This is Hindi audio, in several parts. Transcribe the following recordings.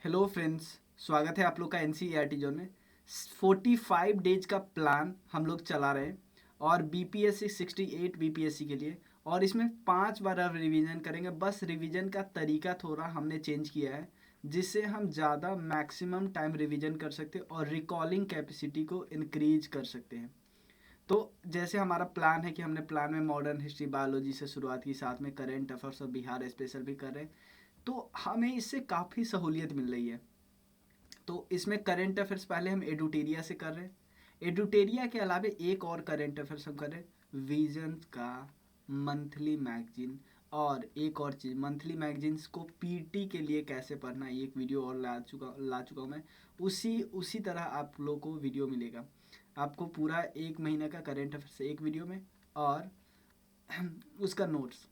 हेलो फ्रेंड्स, स्वागत है आप लोग का एनसीईआरटी जोन में। 45 डेज का प्लान हम लोग चला रहे हैं और बीपीएससी 68 बीपीएससी के लिए। और इसमें 5 बार अब रिवीजन करेंगे। बस रिवीजन का तरीका थोड़ा हमने चेंज किया है, जिससे हम ज़्यादा मैक्सिमम टाइम रिवीजन कर सकते हैं और रिकॉलिंग कैपेसिटी को इंक्रीज कर सकते हैं। तो जैसे हमारा प्लान है कि हमने प्लान में मॉडर्न हिस्ट्री बायोलॉजी से शुरुआत की, साथ में करेंट अफेयर्स और बिहार स्पेशल भी कर रहे हैं। तो हमें इससे काफ़ी सहूलियत मिल रही है। तो इसमें करंट अफेयर्स पहले हम एडुटेरिया से कर रहे हैं। एडुटेरिया के अलावा एक और करंट अफेयर्स हम कर रहे हैं, विजन का मंथली मैगजीन। और एक और चीज़, मंथली मैगजीन्स को पीटी के लिए कैसे पढ़ना, एक वीडियो और ला चुका हूँ मैं। उसी उसी तरह आप लोगों को वीडियो मिलेगा। आपको पूरा 1 महीने का करंट अफेयर्स एक वीडियो में और उसका नोट्स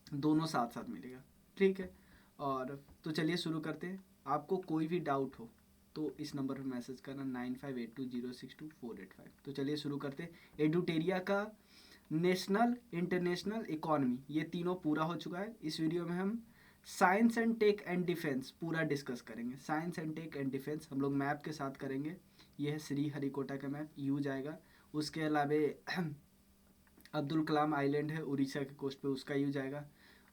दोनों साथ साथ मिलेगा। ठीक है। और तो चलिए शुरू करते हैं। आपको कोई भी डाउट हो तो इस नंबर पर मैसेज करना 9582062485। तो चलिए शुरू करते हैं। एडुटेरिया का नेशनल इंटरनेशनल इकोनॉमी, ये तीनों पूरा हो चुका है। इस वीडियो में हम science and tech and defence पूरा डिस्कस करेंगे। Science and tech and defence हम लोग मैप के साथ करेंगे। यह है श्री हरिकोटा का मैप, यूज आएगा। उसके अलावा अब्दुल कलाम आइलैंड है उड़ीसा के कोस्ट पे, उसका यूज आएगा।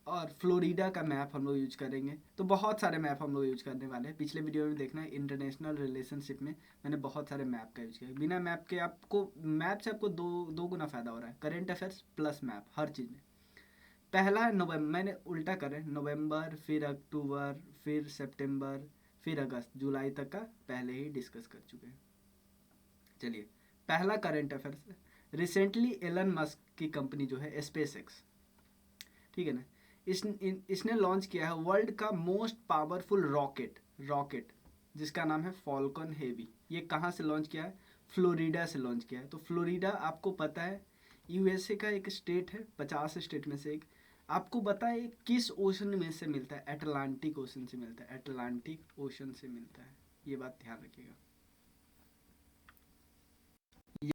और फ्लोरिडा का मैप हम लोग यूज करेंगे। तो बहुत सारे मैप हम लोग यूज करने वाले हैं। पिछले वीडियो में देखना है, इंटरनेशनल रिलेशनशिप में मैंने बहुत सारे मैप का यूज किया। बिना मैप के आपको, मैप से आपको दो गुना फायदा हो रहा है। करेंट अफेयर्स प्लस मैप हर चीज़ में। पहला है नवंबर, मैंने उल्टा करे, नवंबर फिर अक्टूबर फिर सितंबर फिर अगस्त, जुलाई तक का पहले ही डिस्कस कर चुके हैं। चलिए, पहला current affairs. Recently Elon Musk की कंपनी जो है स्पेस एक्स, ठीक है ना, इसने लॉन्च किया है वर्ल्ड का मोस्ट पावरफुल रॉकेट जिसका नाम है फॉल्कन हेवी। ये कहाँ से लॉन्च किया है? फ्लोरिडा से लॉन्च किया है। तो फ्लोरिडा आपको पता है यूएसए का एक स्टेट है, 50 स्टेट में से एक। आपको पता है किस ओशन में से मिलता है? अटलांटिक ओशन से मिलता है। अटलांटिक ओशन से मिलता है, ये बात ध्यान रखिएगा।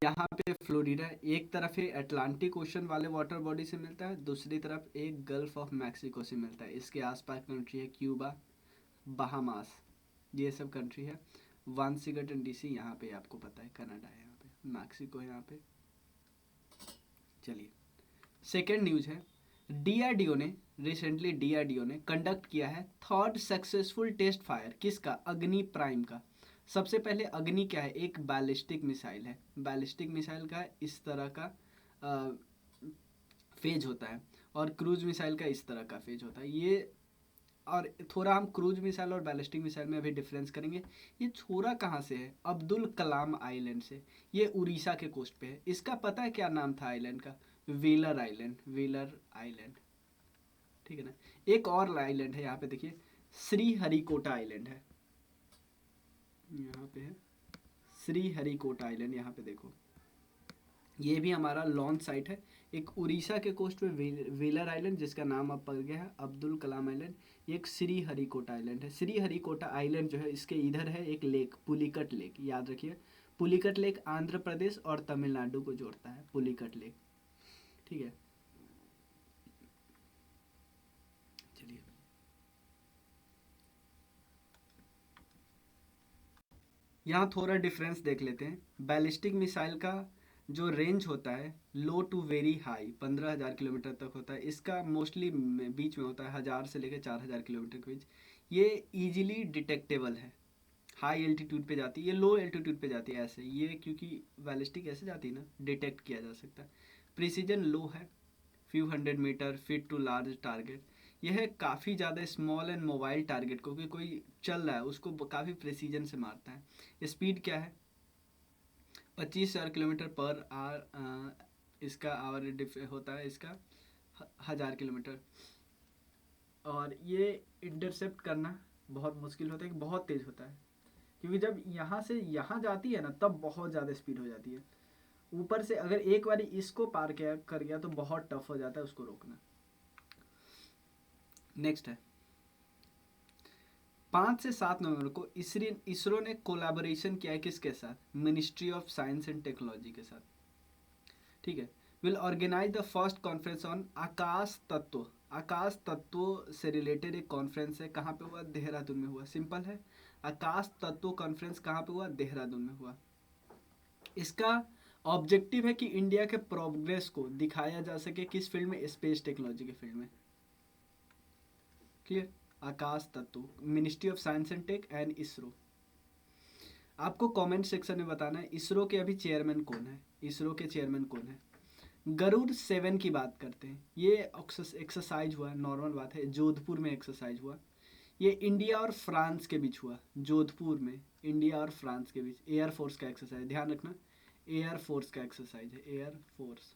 यहाँ पे फ्लोरिडा एक तरफ है अटलांटिक ओशन वाले वाटर बॉडी से मिलता है, दूसरी तरफ एक गल्फ ऑफ मैक्सिको से मिलता है। इसके आसपास कंट्री है क्यूबा, बहामास, ये सब कंट्री है। वाशिंगटन डीसी यहाँ पे आपको पता है, कनाडा है यहाँ पे, मैक्सिको है यहाँ पे। चलिए, सेकेंड न्यूज है, डीआरडीओ ने रिसेंटली डीआरडीओ ने कंडक्ट किया है थर्ड सक्सेसफुल टेस्ट फायर। किसका? अग्नि प्राइम का। सबसे पहले अग्नि क्या है? एक बैलिस्टिक मिसाइल है। बैलिस्टिक मिसाइल का इस तरह का फेज होता है और क्रूज मिसाइल का इस तरह का फेज होता है। ये और थोड़ा हम क्रूज मिसाइल और बैलिस्टिक मिसाइल में अभी डिफरेंस करेंगे। ये छोरा कहाँ से है? अब्दुल कलाम आइलैंड से। ये उड़ीसा के कोस्ट पे है। इसका पता है क्या नाम था आइलैंड का? व्हीलर आइलैंड, व्हीलर आइलैंड, ठीक है ना। एक और आइलैंड है यहाँ पे, देखिए, श्री हरिकोटा आइलैंड है, यहाँ पे है श्री हरिकोटा आइलैंड। यहाँ पे देखो, ये भी हमारा लॉन्च साइट है। एक उड़ीसा के कोस्ट पे व्हीलर आइलैंड, जिसका नाम अब पड़ गया है अब्दुल कलाम आइलैंड। एक श्री हरिकोटा आइलैंड है। श्री हरिकोटा आइलैंड जो है, इसके इधर है एक लेक, पुलिकट लेक, याद रखिए। पुलिकट लेक आंध्र प्रदेश और तमिलनाडु को जोड़ता है, पुलिकट लेक, ठीक है। चलिए, यहाँ थोड़ा डिफरेंस देख लेते हैं। बैलिस्टिक मिसाइल का जो रेंज होता है लो टू वेरी हाई, 15,000 किलोमीटर तक होता है। इसका मोस्टली बीच में होता है, 1,000 से लेकर 4,000 किलोमीटर के बीच। ये इजीली डिटेक्टेबल है। हाई एल्टीट्यूड पे जाती है, ये लो एल्टीट्यूड पे जाती है ऐसे, ये क्योंकि बैलिस्टिक ऐसे जाती है ना, डिटेक्ट किया जा सकता है। प्रिसीजन लो है, few hundred metre, fit to large target. यह काफ़ी ज़्यादा स्मॉल एंड मोबाइल टारगेट को, कि कोई चल रहा है उसको काफ़ी प्रिसीजन से मारता है। स्पीड क्या है? 25,000 किलोमीटर पर आवर इसका आवर होता है इसका, 1,000 किलोमीटर। और ये इंटरसेप्ट करना बहुत मुश्किल होता है, कि बहुत तेज़ होता है, क्योंकि जब यहाँ से यहाँ जाती है ना, तब बहुत ज़्यादा स्पीड हो जाती है। ऊपर से अगर एक बार इसको पार किया कर गया तो बहुत टफ हो जाता है उसको रोकना। नेक्स्ट है, 5 से 7 नवंबर को इसरो ने कोलैबोरेशन किया है किसके साथ? Ministry of science and technology के साथ, ठीक है। Will organise the first conference on आकाश तत्व। आकाश तत्वों से रिलेटेड एक कॉन्फ्रेंस है, कहाँ पे हुआ? देहरादून में हुआ। सिंपल है, आकाश तत्व कॉन्फ्रेंस कहाँ पे हुआ? देहरादून में हुआ। इसका ऑब्जेक्टिव है कि इंडिया के प्रोग्रेस को दिखाया जा सके किस फील्ड में? स्पेस टेक्नोलॉजी के फील्ड में। Clear? Akash Tattva, ministry of science and tech and ISRO. आपको कमेंट सेक्शन में बताना है इसरो के अभी चेयरमैन कौन है, इसरो के चेयरमैन कौन है। गरुड़ 7 की बात करते हैं, ये एक्सरसाइज हुआ, नॉर्मल बात है, जोधपुर में एक्सरसाइज हुआ। ये इंडिया और फ्रांस के बीच हुआ, जोधपुर में इंडिया और फ्रांस के बीच। एयरफोर्स का एक्सरसाइज, ध्यान रखना, एयरफोर्स का एक्सरसाइज है, एयरफोर्स।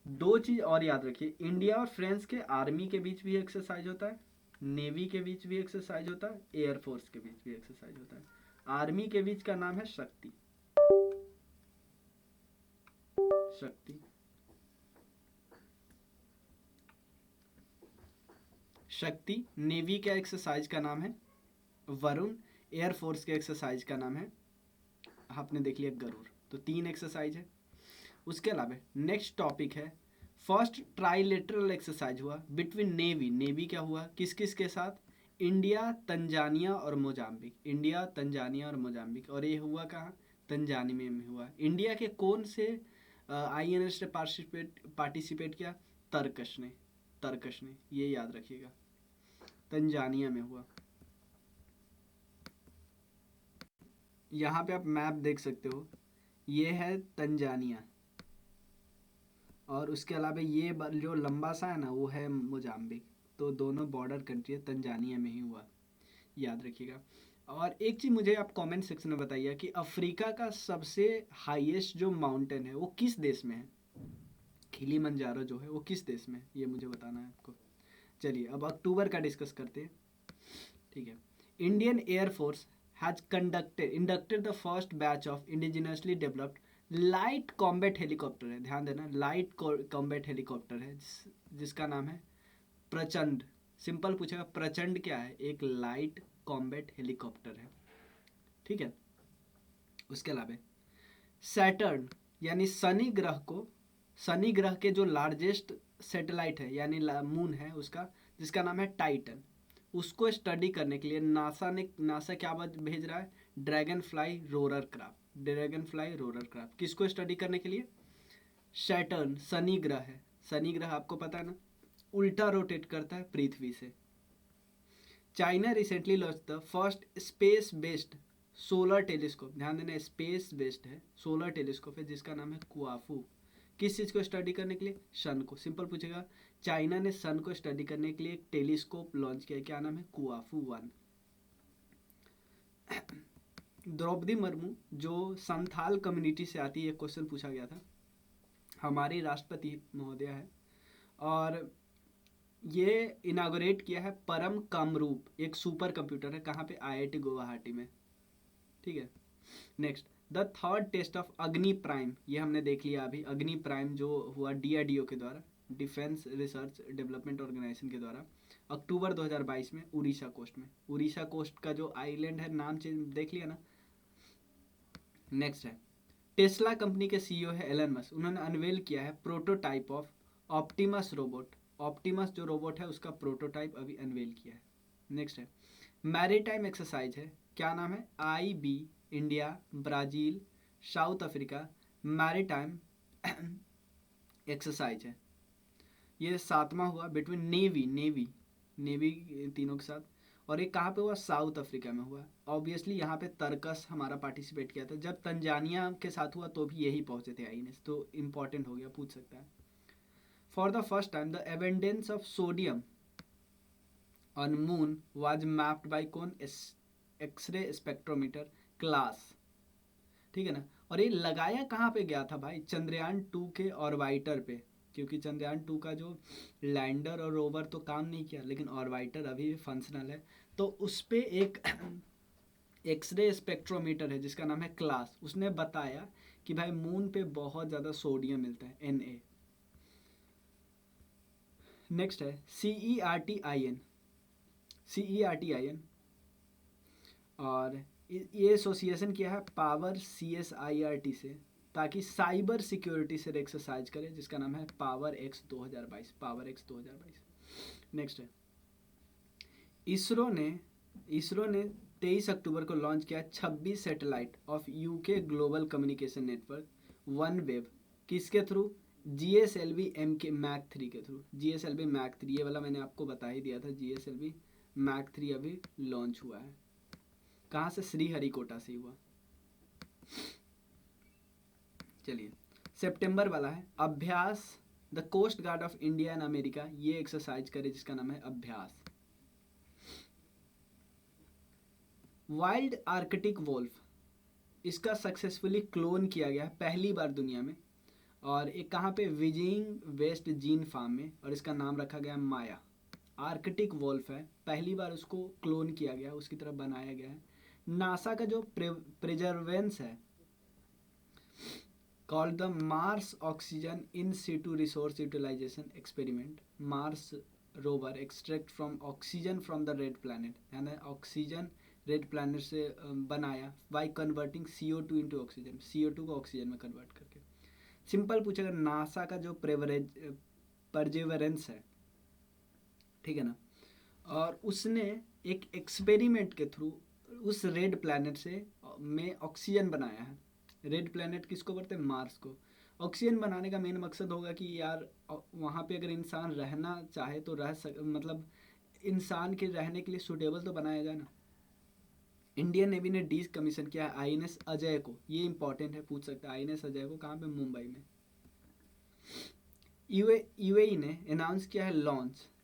दो चीज और याद रखिए, इंडिया और फ्रांस के आर्मी के बीच भी एक्सरसाइज होता है, नेवी के बीच भी एक्सरसाइज होता है, एयरफोर्स के बीच भी एक्सरसाइज होता है। आर्मी के बीच का नाम है शक्ति, शक्ति। शक्ति। नेवी के एक्सरसाइज का नाम है वरुण, एयरफोर्स के एक्सरसाइज का नाम है, आपने देख लिया, गरुड़। तो 3 एक्सरसाइज है। उसके अलावा नेक्स्ट टॉपिक है, फर्स्ट ट्राइलेटरल एक्सरसाइज हुआ बिटवीन नेवी, नेवी क्या हुआ, किस किस के साथ? इंडिया, तंजानिया और मोजाम्बिक, इंडिया, तंजानिया और मोजाम्बिक। और ये हुआ कहाँ? तंजानिया में हुआ। इंडिया के कौन से INS ने पार्टिसिपेट किया? तरकश ने, तरकश ने, ये याद रखिएगा, तंजानिया में हुआ। यहाँ पे आप मैप देख सकते हो, ये है तंजानिया, और उसके अलावा ये जो लंबा सा है ना, वो है मोजाम्बिक। तो दोनों बॉर्डर कंट्री है, तंजानिया में ही हुआ, याद रखिएगा। और एक चीज़ मुझे आप कमेंट सेक्शन में बताइए कि अफ्रीका का सबसे हाईएस्ट जो माउंटेन है वो किस देश में है? किलिमंजारो जो है वो किस देश में है, ये मुझे बताना है आपको। चलिए अब अक्टूबर का डिस्कस करते हैं, ठीक है। Indian air force has inducted the first batch of indigenously developed light combat helicopter है, ध्यान देना, लाइट कॉम्बैट हेलीकॉप्टर है, जिसका नाम है प्रचंड। सिंपल पूछेगा, प्रचंड क्या है? एक लाइट कॉम्बैट हेलीकॉप्टर है, ठीक है। उसके अलावा सैटर्न यानी शनि ग्रह को, शनि ग्रह के जो लार्जेस्ट सैटेलाइट है यानी मून है उसका, जिसका नाम है टाइटन, उसको स्टडी करने के लिए नासा क्या भेज रहा है? Dragon fly roller craft, dragon fly roller craft. किसको स्टडी करने के लिए? सैटर्न, शनि ग्रह है, शनि ग्रह आपको पता है ना, उल्टा रोटेट करता है पृथ्वी से। China recently launch the first space based solar telescope, ध्यान देना, स्पेस बेस्ड है, सोलर टेलीस्कोप है, जिसका नाम है कुआफू। किस चीज़ को स्टडी करने के लिए? सन को। सिंपल पूछेगा, चाइना ने सन को स्टडी करने के लिए एक टेलीस्कोप लॉन्च किया, क्या नाम है? कुआफू 1। द्रौपदी मुर्मू जो संथाल कम्युनिटी से आती है, क्वेश्चन पूछा गया था, हमारी राष्ट्रपति महोदया है, और ये इनागोरेट किया है परम कामरूप, एक सुपर कंप्यूटर है, कहाँ पे? IIT गुवाहाटी में, ठीक है। Next, the third test of Agni prime, ये हमने देख लिया अभी, अग्नि प्राइम जो हुआ DRDO के द्वारा, डिफेंस रिसर्च डेवलपमेंट ऑर्गेनाइजेशन के द्वारा, अक्टूबर 2022 में उड़ीसा कोस्ट में। उड़ीसा कोस्ट का जो आइलैंड है, नाम चेंज देख लिया ना। नेक्स्ट है, टेस्ला कंपनी के CEO है एलन मस्क, उन्होंने अनवेल किया है prototype of Optimus robot, Optimus जो रोबोट है उसका प्रोटोटाइप अभी अनवेल किया है। नेक्स्ट है, मैरीटाइम एक्सरसाइज है, क्या नाम है? IB, India, Brazil, south Africa maritime exercise है। ये 7वां हुआ बिटवीन नेवी तीनों के साथ, और ये कहाँ पे हुआ? साउथ अफ्रीका में हुआ। ऑब्वियसली यहाँ पे तरकस हमारा पार्टिसिपेट किया था, जब तंजानिया के साथ हुआ तो भी यही पहुँचे थे INS, तो इम्पॉर्टेंट हो गया, पूछ सकता है। For the first time the abundance of sodium on moon was mapped by कौन? एक्सरे स्पेक्ट्रोमीटर क्लास, ठीक है ना। और ये लगाया कहाँ पे गया था भाई? चंद्रयान 2 के ऑर्बिटर पे, क्योंकि चंद्रयान 2 का जो लैंडर और रोवर तो काम नहीं किया, लेकिन ऑर्बिटर अभी भी फंक्शनल है, तो उस पे एक एक्सरे स्पेक्ट्रोमीटर है जिसका नाम है क्लास, उसने बताया कि भाई मून पे बहुत ज़्यादा सोडियम मिलता है, Na। नेक्स्ट है CERT-IN, और ये एसोसिएशन किया है पावर CSIRT से, ताकि साइबर सिक्योरिटी से एक्सरसाइज करे, जिसका नाम है power x 2022। Power x 2022। Next है, इसरो ने 23 अक्टूबर को लॉन्च किया 26 satellite of UK global communication network one web. किसके थ्रू? GSLV MK मैक 3 के थ्रू। GSLV मैक 3, ये वाला मैंने आपको बता ही दिया था। GSLV मैक 3 अभी लॉन्च हुआ है। कहाँ से? श्रीहरिकोटा से हुआ। चलिए, सितंबर वाला है Abhyas. The coast guard of India and America ये एक्सरसाइज करे, जिसका नाम है अभ्यास। वाइल्ड आर्कटिक वोल्फ, इसका सक्सेसफुली क्लोन किया गया है पहली बार दुनिया में, और एक कहाँ पे? विजिंग वेस्ट जीन फार्म में, और इसका नाम रखा गया माया। आर्कटिक वोल्फ है, पहली बार उसको क्लोन किया गया, उसकी तरफ बनाया गया है। नासा का जो प्रिजर्वेंस है called the Mars oxygen in situ resource utilisation experiment. Mars rover extract from oxygen from the red planet, यानी ऑक्सीजन रेड प्लैनेट से बनाया by converting CO2 into oxygen, CO2 को ऑक्सीजन में कन्वर्ट करके। सिंपल पूछेगा, नासा का जो परजेवरेंस है, ठीक है ना, और उसने एक एक्सपेरिमेंट के थ्रू उस रेड प्लैनेट से में ऑक्सीजन बनाया है। रेड प्लैनेट किसको बोलते हैं? मार्स को। ऑक्सीजन बनाने का मेन मकसद होगा कि यार वहाँ पे अगर इंसान रहना चाहे तो मतलब इंसान के रहने के लिए सूटेबल तो बनाया जाए ना। इंडियन नेवी ने डी कमीशन किया है INS अजय को। ये इंपॉर्टेंट है, पूछ सकता है। INS अजय को कहाँ पे? मुंबई में। UAE ने अनाउंस किया है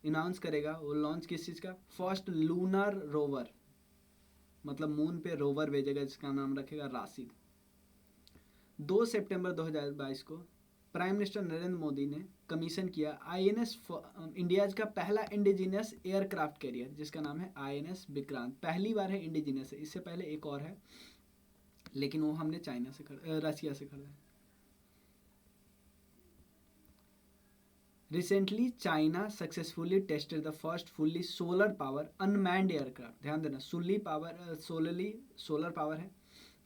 अनाउंस करेगा वो लॉन्च किस चीज़ का? फर्स्ट लूनर रोवर, मतलब मून पे रोवर भेजेगा, जिसका नाम रखेगा राशिद। 2 सितंबर 2022 को प्राइम मिनिस्टर नरेंद्र मोदी ने कमीशन किया INS इंडिया का पहला इंडिजिनियस एयरक्राफ्ट कैरियर, जिसका नाम है INS विक्रांत। पहली बार है इंडिजिनियस, इससे पहले एक और है, लेकिन वो हमने रशिया से खरीदा है। Recently, China successfully tested the first fully solar power unmanned aircraft। ध्यान देना, सोलर पावर है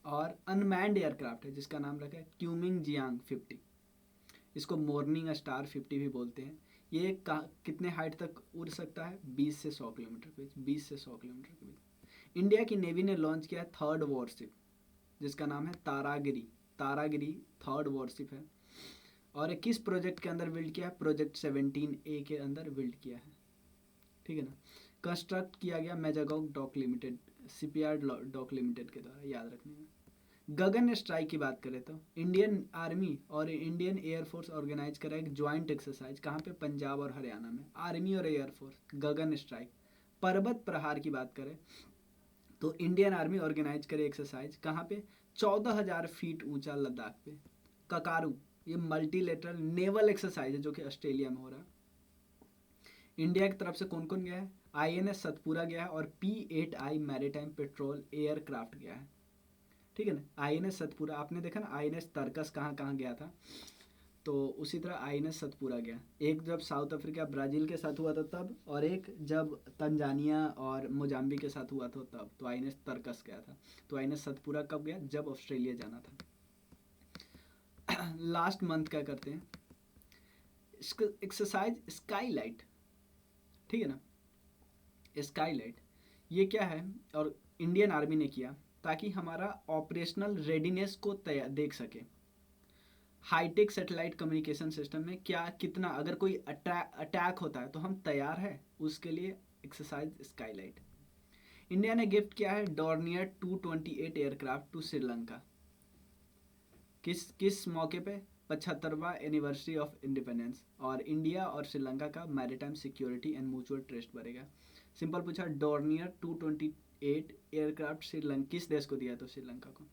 और अनमैन्ड एयरक्राफ्ट है, जिसका नाम रखा है क्यूमिंग जियांग 50। इसको मॉर्निंग स्टार 50 भी बोलते हैं। ये कितने हाइट तक उड़ सकता है? 20 से 100 किलोमीटर के बीच। 20 से 100 किलोमीटर के बीच। इंडिया की नेवी ने लॉन्च किया थर्ड वॉरशिप, जिसका नाम है तारागिरी थर्ड वॉरशिप है, और किस प्रोजेक्ट के अंदर बिल्ड किया है? प्रोजेक्ट 17A के अंदर बिल्ड किया है, ठीक है ना। कंस्ट्रक्ट किया गया Mazagon dock limited, shipyard dock limited के द्वारा, याद रखने में। गगन स्ट्राइक की बात करें तो इंडियन आर्मी और इंडियन एयरफोर्स ऑर्गेनाइज करा एक ज्वाइंट एक्सरसाइज, कहाँ पे? पंजाब और हरियाणा में। आर्मी और एयरफोर्स गगन स्ट्राइक। पर्वत प्रहार की बात करें तो इंडियन आर्मी ऑर्गेनाइज करे एक्सरसाइज, कहाँ पे? 14,000 फीट ऊंचा लद्दाख पे। ककारू, ये मल्टीलेटरल नेवल एक्सरसाइज है जो कि ऑस्ट्रेलिया में हो रहा है। इंडिया की तरफ से कौन कौन गया है? INS सतपुरा गया है और P8I मैरीटाइम पेट्रोल एयरक्राफ्ट गया है, ठीक है ना। INS सतपुरा, आपने देखा ना INS तरकस कहाँ कहाँ गया था, तो उसी तरह INS सतपुरा गया। एक जब साउथ अफ्रीका ब्राज़ील के साथ हुआ था तब, और एक जब तंजानिया और मोजाम्बिक के साथ हुआ था तब, तो INS तरकस गया था। तो INS सतपुरा कब गया? जब ऑस्ट्रेलिया जाना था। लास्ट मंथ क्या करते हैं? एक्सरसाइज स्काईलाइट, ठीक है ना। स्काईलाइट ये क्या है? और इंडियन आर्मी ने किया ताकि हमारा ऑपरेशनल रेडीनेस को देख सके। हाईटेक सैटेलाइट कम्युनिकेशन सिस्टम में क्या कितना, अगर कोई अटैक होता है तो हम तैयार है, उसके लिए एक्सरसाइज स्काईलाइट। इंडिया ने गिफ्ट किया है डॉर्नियर 228 एयरक्राफ्ट टू श्रीलंका। किस मौके पे? 75वां एनिवर्सरी ऑफ इंडिपेंडेंस, और इंडिया और श्रीलंका का maritime security and mutual trust बढ़ेगा। सिंपल पूछा, डॉर्नियर 228 एयरक्राफ्ट श्रीलंका किस देश को दिया? तो श्रीलंका को।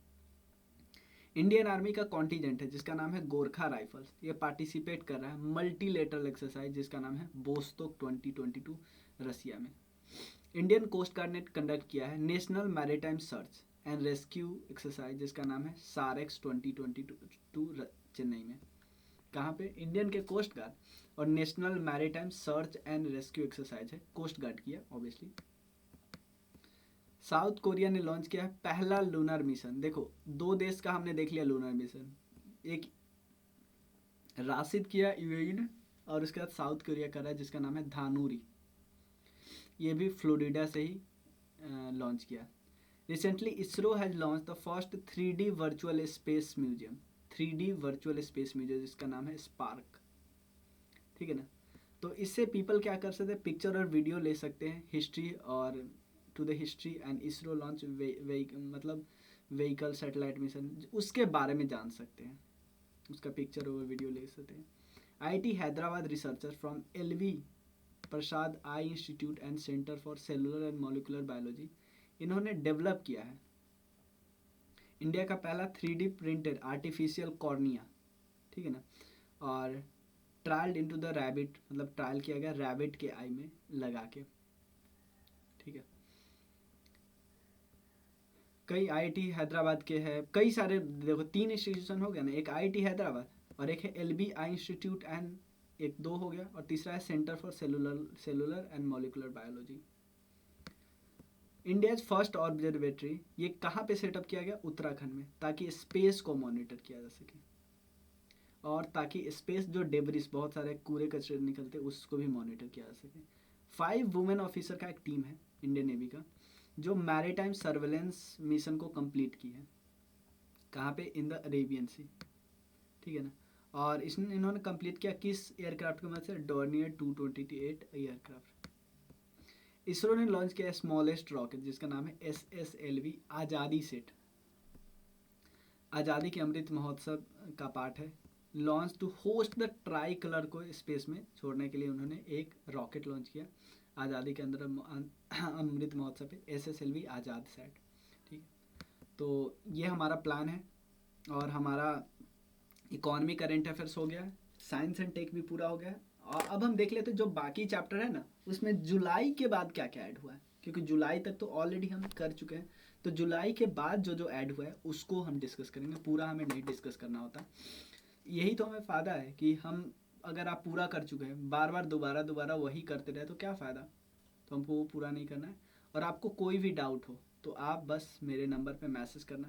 इंडियन आर्मी का कॉन्टीजेंट है जिसका नाम है गोरखा राइफल्स, ये पार्टिसिपेट कर रहा है मल्टीलेटरल एक्सरसाइज जिसका नाम है बोस्तोक 2022 रसिया में। इंडियन कोस्ट गार्ड ने कंडक्ट किया है national maritime search and rescue exercise जिसका नाम है सारेक्स 2022 चेन्नई में। कहाँ पे? इंडियन के कोस्ट गार्ड और national maritime search and rescue exercise है, कोस्ट गार्ड किया ऑब्वियसली। साउथ कोरिया ने लॉन्च किया है पहला लूनर मिशन। देखो, दो देश का हमने देख लिया लूनर मिशन, एक राशिद किया यूएई ने, और उसके बाद साउथ कोरिया कर रहा है जिसका नाम है धानुरी। ये भी फ्लोरिडा से ही लॉन्च किया। Recently ISRO has launch the first 3D virtual space museum, 3D virtual space museum जिसका नाम है स्पार्क। ठीक है ना। तो इससे पीपल क्या कर सकते हैं, पिक्चर और वीडियो ले सकते हैं हिस्ट्री और to the history and ISRO launch मतलब व्हीकल सैटेलाइट मिशन, उसके बारे में जान सकते हैं, उसका पिक्चर और वीडियो ले सकते हैं। IIT Hyderabad researcher from LV Prasad I institute and centre for cellular and molecular biology, इन्होंने डेवलप किया है इंडिया का पहला 3D प्रिंटेड आर्टिफिशियल कॉर्निया। ठीक है ना। और ट्रायल्ड इनटू द रैबिट, मतलब ट्रायल किया गया रैबिट के आई में लगा के। ठीक है। कई IIT हैदराबाद के हैं, कई सारे, देखो 3 इंस्टीट्यूशन हो गया ना, एक IIT हैदराबाद और एक है LB आई इंस्टीट्यूट एंड एक 2 हो गया, और तीसरा है centre for cellular and molecular biology. India's first observatory, ये कहाँ पे सेटअप किया गया, उत्तराखंड में, ताकि स्पेस को मॉनिटर किया जा सके और ताकि स्पेस जो डेब्रिस, बहुत सारे कूड़े कचरे निकलते, उसको भी मॉनिटर किया जा सके। 5 वुमेन ऑफिसर का एक टीम है इंडियन नेवी का, जो मैरीटाइम सर्वेलेंस मिशन को कंप्लीट की है। कहाँ पे, इन द अरेबियन सी। ठीक है ना। और इन्होंने कंप्लीट किया किस एयरक्राफ्ट की मदद से, डॉर्नियर 228 एयरक्राफ्ट। इसरो ने लॉन्च किया स्मॉलेस्ट रॉकेट जिसका नाम है SSLV आज़ादी सेट। आज़ादी के अमृत महोत्सव का पार्ट है। Launch to host the tricolour को स्पेस में छोड़ने के लिए उन्होंने एक रॉकेट लॉन्च किया आज़ादी के अंदर अमृत महोत्सव पे, SSLV आज़ाद सेट। ठीक। तो ये हमारा प्लान है, और हमारा इकोनॉमी करेंट अफेयर्स हो गया, साइंस एंड टेक भी पूरा हो गया। और अब हम देख लेते हैं जो बाकी चैप्टर है ना, उसमें जुलाई के बाद क्या क्या ऐड हुआ है, क्योंकि जुलाई तक तो ऑलरेडी हम कर चुके हैं। तो जुलाई के बाद जो जो ऐड हुआ है उसको हम डिस्कस करेंगे, पूरा हमें नहीं डिस्कस करना होता। यही तो हमें फ़ायदा है कि हम, अगर आप पूरा कर चुके हैं, बार बार दोबारा वही करते रहे तो क्या फ़ायदा। तो हमको वो पूरा नहीं करना है। और आपको कोई भी डाउट हो तो आप बस मेरे नंबर पे मैसेज करना।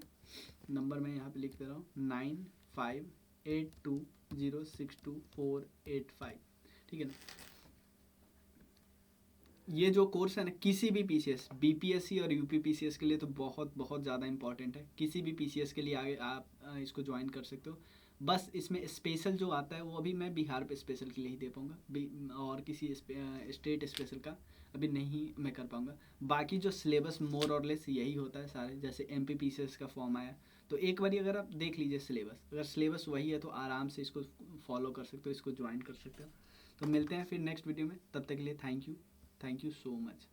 नंबर मैं यहाँ पे लिख दे रहा हूँ, 9582062485। ठीक है ना। ये जो कोर्स है ना, किसी भी PCS, BPSC और UPPCS के लिए तो बहुत बहुत ज़्यादा इंपॉर्टेंट है। किसी भी PCS के लिए आगे आप इसको ज्वाइन कर सकते हो। बस इसमें स्पेशल जो आता है वो अभी मैं बिहार पे स्पेशल के लिए ही दे पाऊँगा, और किसी स्टेट स्पेशल का अभी नहीं मैं कर पाऊँगा। बाकी जो सिलेबस मोर और लेस यही होता है सारे, जैसे MPPCS का फॉर्म आया तो एक बार अगर आप देख लीजिए सिलेबस, अगर सिलेबस वही है तो आराम से इसको फॉलो कर सकते हो, इसको ज्वाइन कर सकते हो। तो मिलते हैं फिर नेक्स्ट वीडियो में, तब तक के लिए थैंक यू so much।